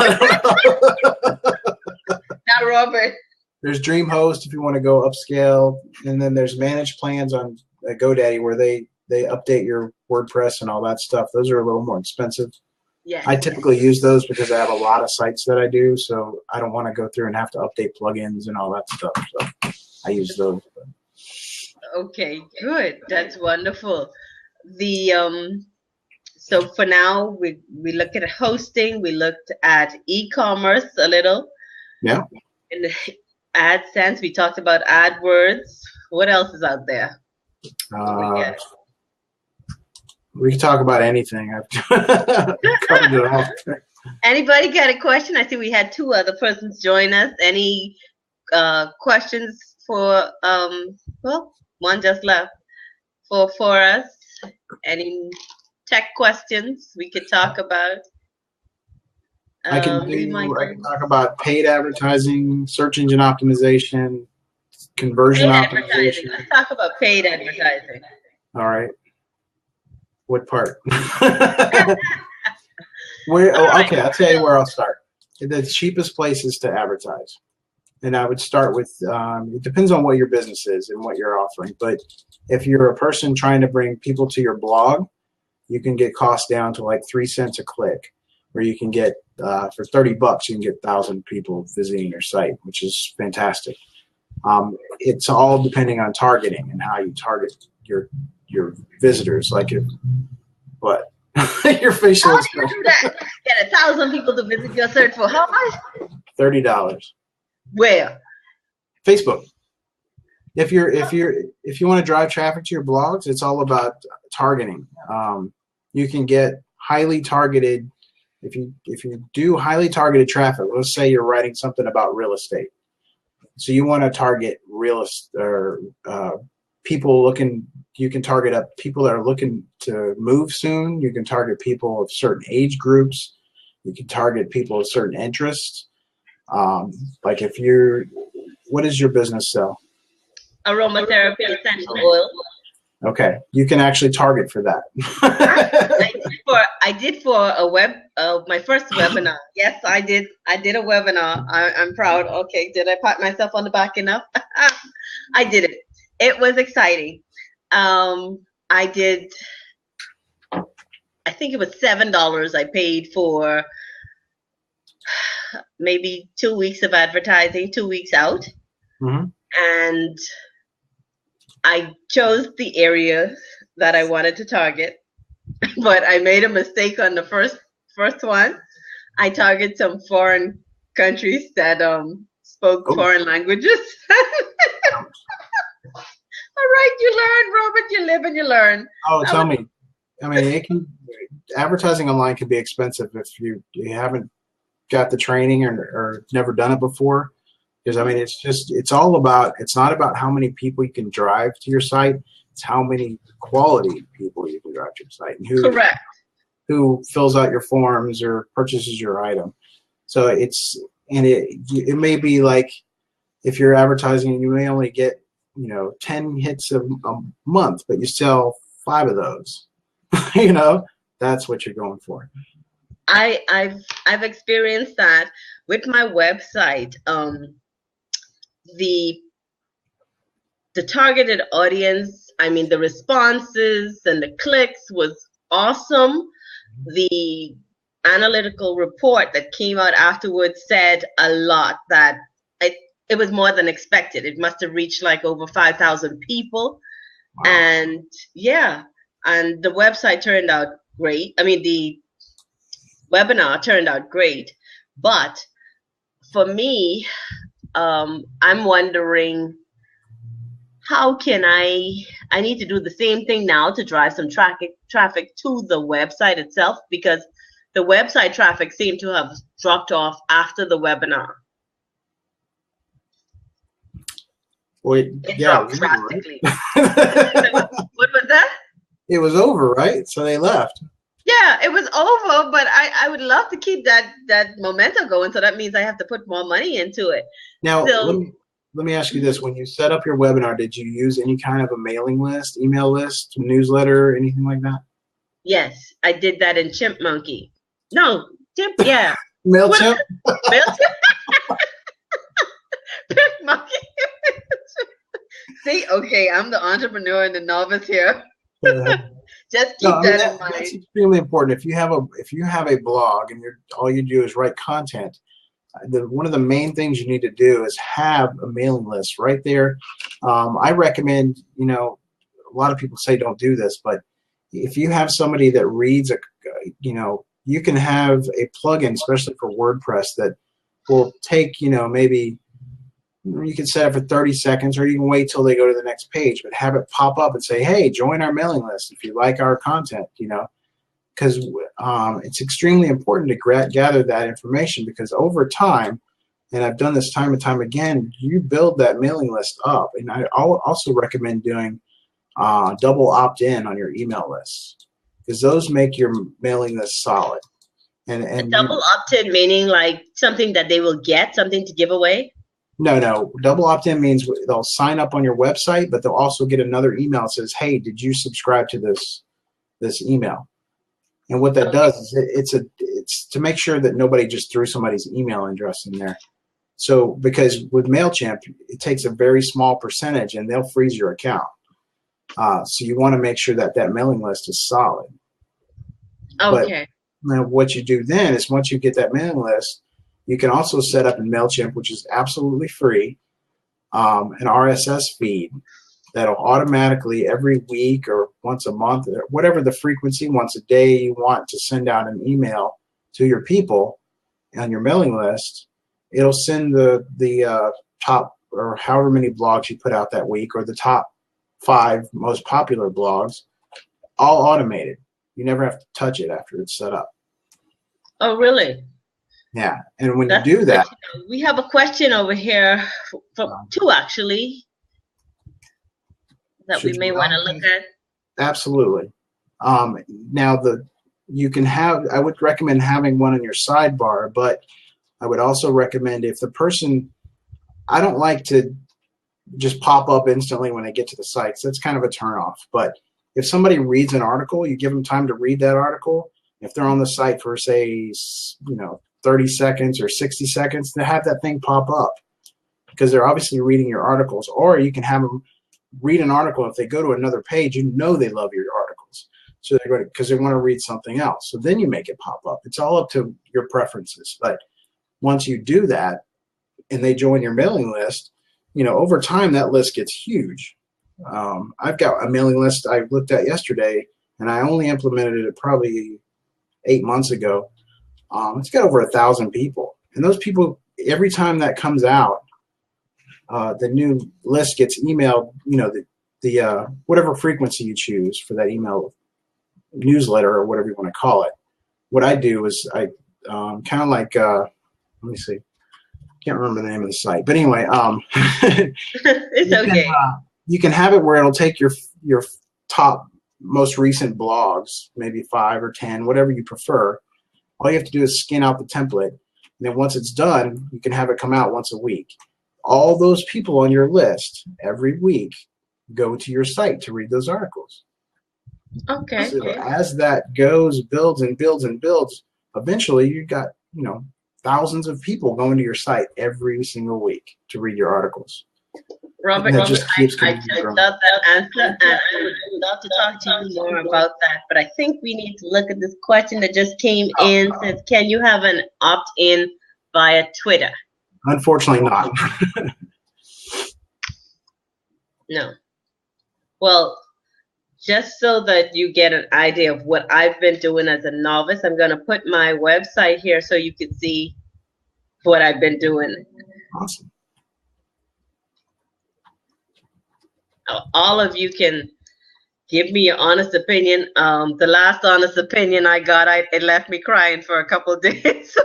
Not Robert. There's DreamHost if you want to go upscale, and then there's managed plans on GoDaddy where they update your WordPress and all that stuff. Those are a little more expensive. Yes. I typically use those because I have a lot of sites that I do, so I don't want to go through and have to update plugins and all that stuff. So I use those. Okay, good. That's wonderful. So for now, we looked at hosting. We looked at e-commerce a little. Yeah. AdSense. We talked about AdWords. What else is out there? We can talk about anything. I've covered it all. Anybody got a question? I see we had 2 other persons join us. Any questions for, well, one just left for us. Any tech questions we could talk about? I can talk about paid advertising, search engine optimization, conversion optimization. Let's talk about paid advertising. All right. What part? Okay, I'll tell you where I'll start. The cheapest places to advertise. And I would start with, it depends on what your business is and what you're offering. But if you're a person trying to bring people to your blog, you can get costs down to like 3 cents a click. Or you can get, for $30, you can get 1,000 people visiting your site, which is fantastic. It's all depending on targeting and how you target your visitors. Like what? Your facial expression. How do you do that? Get 1,000 people to visit your search for how much? $30. Where? Facebook. If you want to drive traffic to your blogs, it's all about targeting. You can get highly targeted. If you do highly targeted traffic, let's say you're writing something about real estate, so you want to target people looking. You can target up people that are looking to move soon. You can target people of certain age groups. You can target people of certain interests. Like what does your business sell? Aromatherapy essential oil. Okay, you can actually target for that. I did for a my first webinar. Yes, I did. I did a webinar. I'm proud. Okay, did I pat myself on the back enough? I did it. It was exciting. I did. I think it was $7 I paid for maybe 2 weeks of advertising, 2 weeks out, and I chose the area that I wanted to target, but I made a mistake on the first one. I targeted some foreign countries that spoke foreign languages. All right, you learn, Robert. You live and you learn. Oh, tell me. I mean, advertising online can be expensive if you haven't got the training or never done it before. Because I mean, it's not about how many people you can drive to your site. It's how many quality people you can drive to your site and who fills out your forms or purchases your item. So it may be like if you're advertising, you may only get 10 hits a month, but you sell 5 of those. That's what you're going for. I've experienced that with my website. The targeted audience, I mean, the responses and the clicks was awesome. The analytical report that came out afterwards said a lot, that it was more than expected. It must have reached like over 5,000 people. Wow. And yeah, and the website turned out great. I mean, the webinar turned out great. But for me, I'm wondering, how can I need to do the same thing now to drive some traffic to the website itself, because the website traffic seemed to have dropped off after the webinar. Well, yeah, drastically. What was that? It was over, right? So they left. Yeah, it was over, but I would love to keep that momentum going. So that means I have to put more money into it. Now, let me ask you this: when you set up your webinar, did you use any kind of a mailing list, email list, newsletter, anything like that? Yes, I did that in Chipmonkey. No, yeah. MailChimp? MailChimp? Chipmonkey. See, okay, I'm the entrepreneur and the novice here. Just keep that in mind. That's extremely important. If you have a blog and all you do is write content, one of the main things you need to do is have a mailing list right there. I recommend, a lot of people say don't do this, but if you have somebody that reads you can have a plugin, especially for WordPress, that will take maybe You can set it for 30 seconds, or you can wait till they go to the next page, but have it pop up and say, hey, join our mailing list if you like our content, you know, because it's extremely important to gather that information, because over time, and I've done this time and time again, you build that mailing list up. And I also recommend doing double opt-in on your email list, because those make your mailing list solid. And double opt-in meaning like something that they will get, something to give away? No. Double opt-in means they'll sign up on your website, but they'll also get another email that says, hey, did you subscribe to this email? And what that does is it's to make sure that nobody just threw somebody's email address in there. So because with MailChimp, it takes a very small percentage and they'll freeze your account. So you want to make sure that that mailing list is solid. Okay. But now what you do then is, once you get that mailing list, you can also set up in MailChimp, which is absolutely free, an RSS feed that'll automatically every week or once a month, or whatever the frequency, once a day you want to send out an email to your people on your mailing list. It'll send the top, or however many blogs you put out that week, or the top 5 most popular blogs, all automated. You never have to touch it after it's set up. Oh, really? Yeah, and when you do that, we have a question over here, from 2 actually, that we may want to look at. Absolutely. Now you can have, I would recommend having one in your sidebar, but I would also recommend, if the person, I don't like to just pop up instantly when they get to the site, so that's kind of a turnoff. But if somebody reads an article, you give them time to read that article. If they're on the site for, say, 30 seconds or 60 seconds, to have that thing pop up, because they're obviously reading your articles. Or you can have them read an article. If they go to another page, you know they love your articles, so they're going to, because they want to read something else. So then you make it pop up. It's all up to your preferences. But once you do that and they join your mailing list, over time that list gets huge. I've got a mailing list I looked at yesterday, and I only implemented it probably 8 months ago. It's got over 1,000 people, and those people, every time that comes out, the new list gets emailed. The whatever frequency you choose for that email newsletter, or whatever you want to call it. What I do is I kind of like let me see, can't remember the name of the site, but anyway, it's okay. You can have it where it'll take your top most recent blogs, maybe 5 or 10, whatever you prefer. All you have to do is scan out the template, and then once it's done, you can have it come out once a week. All those people on your list every week go to your site to read those articles. Okay. So as that goes, builds and builds and builds, eventually you've got, thousands of people going to your site every single week to read your articles. Robert, I love that answer, and I would love to talk to you more about that. But I think we need to look at this question that just came in. Says, can you have an opt-in via Twitter? Unfortunately not. No. Well, just so that you get an idea of what I've been doing as a novice, I'm going to put my website here so you can see what I've been doing. Awesome. All of you can give me your honest opinion. The last honest opinion I got, it left me crying for a couple of days.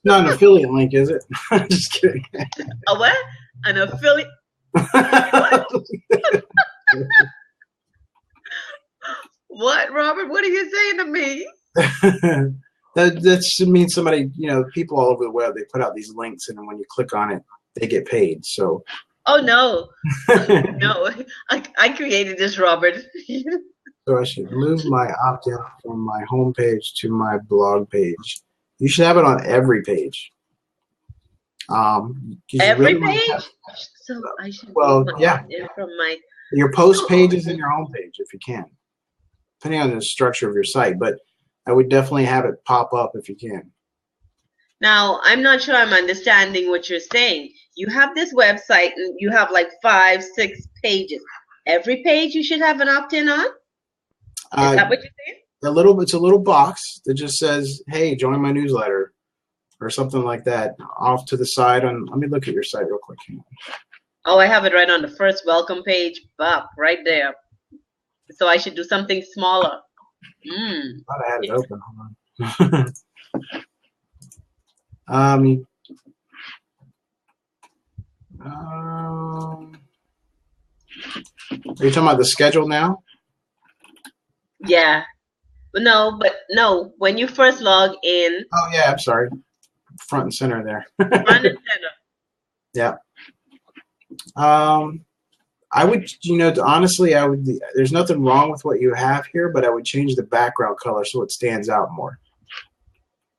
Not an affiliate link, is it? Just kidding. A what? An affiliate? What, Robert? What are you saying to me? That should mean somebody, people all over the web, they put out these links, and when you click on it, they get paid. So. Oh, no. No, I created this, Robert. So I should move my opt-in from my home page to my blog page. You should have it on every page. Every page? So I should from my your post pages and your home page if you can, depending on the structure of your site. But I would definitely have it pop up if you can. Now, I'm not sure I'm understanding what you're saying. You have this website and you have like 5, 6 pages. Every page you should have an opt-in on? Is that what you're saying? It's a little box that just says, hey, join my newsletter. or something like that off to the side. On, let me look at your site real quick. Oh, I have it right on the first welcome page. Bop, right there. So I should do something smaller. I thought I had it open. Hold on. Are you talking about the schedule now? Yeah. But no, when you first log in. Oh yeah, I'm sorry. Front and center there. Front and center. Yeah. I would, honestly, I would. There's nothing wrong with what you have here, but I would change the background color so it stands out more.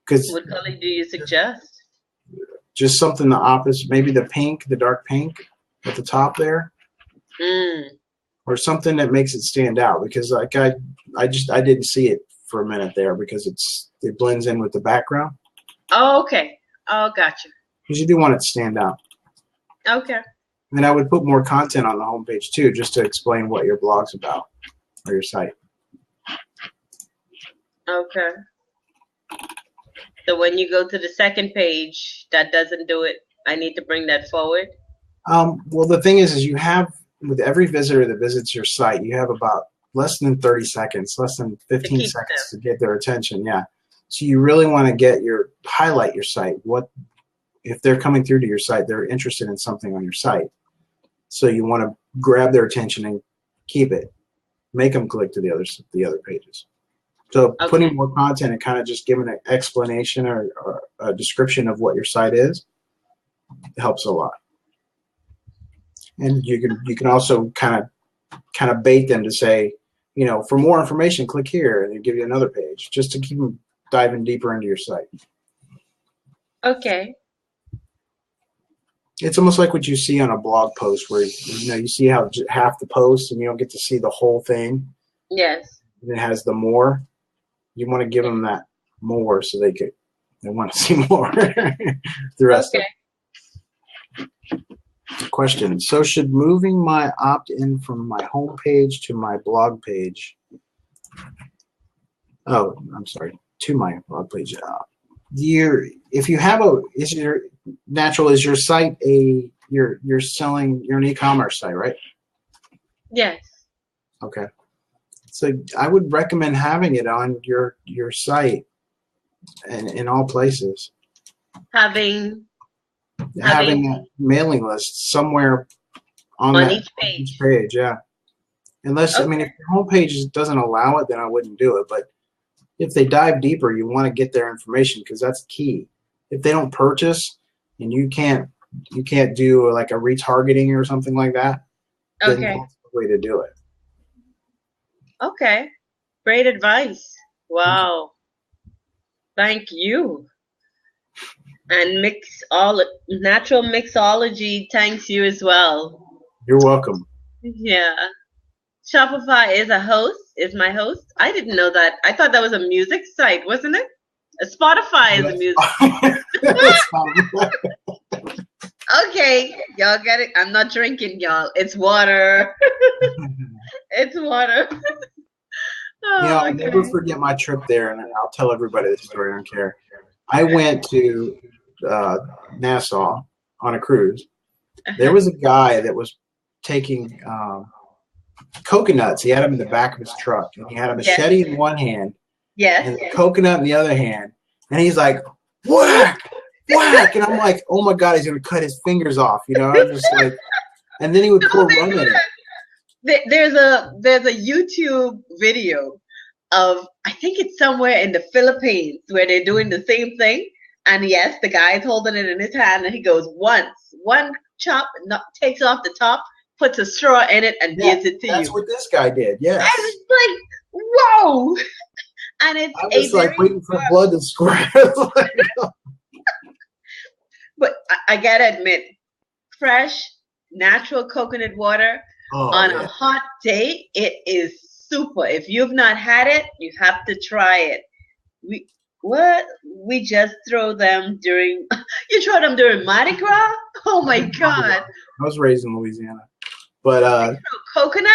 What color do you suggest? Just something the opposite, maybe the pink, the dark pink at the top there, or something that makes it stand out. Because like I didn't see it for a minute there because it blends in with the background. Oh, okay. Oh, gotcha. Because you do want it to stand out. Okay. And I would put more content on the homepage too, just to explain what your blog's about or your site. Okay. So when you go to the second page, that doesn't do it. I need to bring that forward. Well, the thing is you have, with every visitor that visits your site, you have about less than 30 seconds, less than 15 seconds to get their attention. Yeah. So you really want to highlight your site. If they're coming through to your site, they're interested in something on your site. So you want to grab their attention and keep it. Make them click to the other pages. So putting more content and kind of just giving an explanation or a description of what your site is helps a lot. And you can also kind of bait them to say, for more information, click here, and they give you another page just to keep them diving deeper into your site. Okay. It's almost like what you see on a blog post where you see how half the post and you don't get to see the whole thing. Yes. And it has the more. You want to give them that more so they want to see more. The rest of it. Question. So should moving my opt-in from my home page to my blog page, to my blog page, if you have is your site you're selling, you're an e-commerce site, right? Yes. Okay. So I would recommend having it on your site and in all places. Having a mailing list somewhere on each page. Yeah. Unless, if your homepage doesn't allow it, then I wouldn't do it. But if they dive deeper, you want to get their information because that's key. If they don't purchase and you can't do like a retargeting or something like that, then that's the way to do it. Okay. Great advice. Wow. Thank you. And Natural Mixology thanks you as well. You're welcome. Yeah. Shopify is my host. I didn't know that. I thought that was a music site, wasn't it? Spotify is a music. Okay, y'all get it. I'm not drinking, y'all. It's water. It's water. I'll never forget my trip there, and I'll tell everybody this story. I don't care. I went to Nassau on a cruise. There was a guy that was taking coconuts. He had them in the back of his truck, and he had a machete in one hand, and a coconut in the other hand, and he's like, whack, whack, and I'm like, oh my God, he's gonna cut his fingers off, I'm just like, and then he would pour rum in it. There's a YouTube video of, I think it's somewhere in the Philippines where they're doing the same thing, and yes, the guy is holding it in his hand, and he goes one chop, takes off the top, puts a straw in it, and gives it to you. That's what this guy did. Yes. I was like, whoa! And it's I was like waiting for blood to squirt. But I gotta admit, fresh, natural coconut water on a hot day, it is super. If you've not had it, you have to try it. We just throw them during. You throw them during Mardi Gras? Oh my God! I was raised in Louisiana, but coconuts?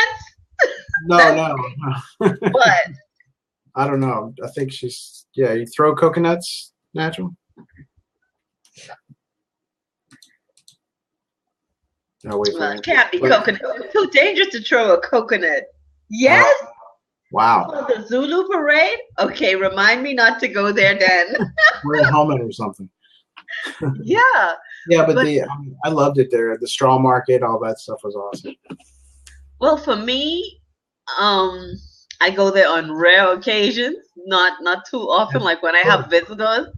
No. No, wait for Well, it. it can't be coconut. It's too dangerous to throw a coconut. Yes. Wow. For the Zulu parade? Okay, remind me not to go there then. Wear a helmet or something. Yeah. Yeah, but I loved it there. The straw market, all that stuff was awesome. Well, for me, I go there on rare occasions, not too often, like when I have visitors,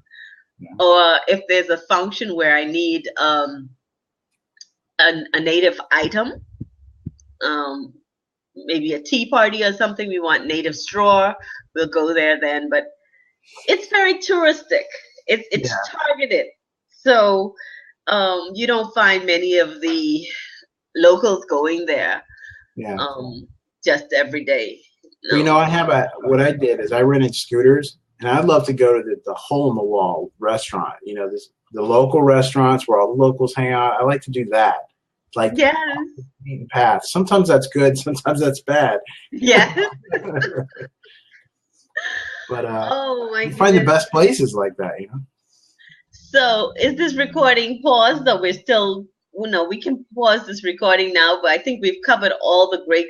or if there's a function where I need a native item, maybe a tea party or something, we want native straw, we'll go there then. But it's very touristic. It's targeted. So you don't find many of the locals going there just every day. No. Well, you know, what I did is I rented scooters, and I'd love to go to the hole-in-the-wall restaurant. You know, the local restaurants where all the locals hang out. I like to do that. Like, beaten path. Sometimes that's good. Sometimes that's bad. Yeah. But you find the best places like that, you know. So is this recording paused, or we're still, we can pause this recording now, but I think we've covered all the great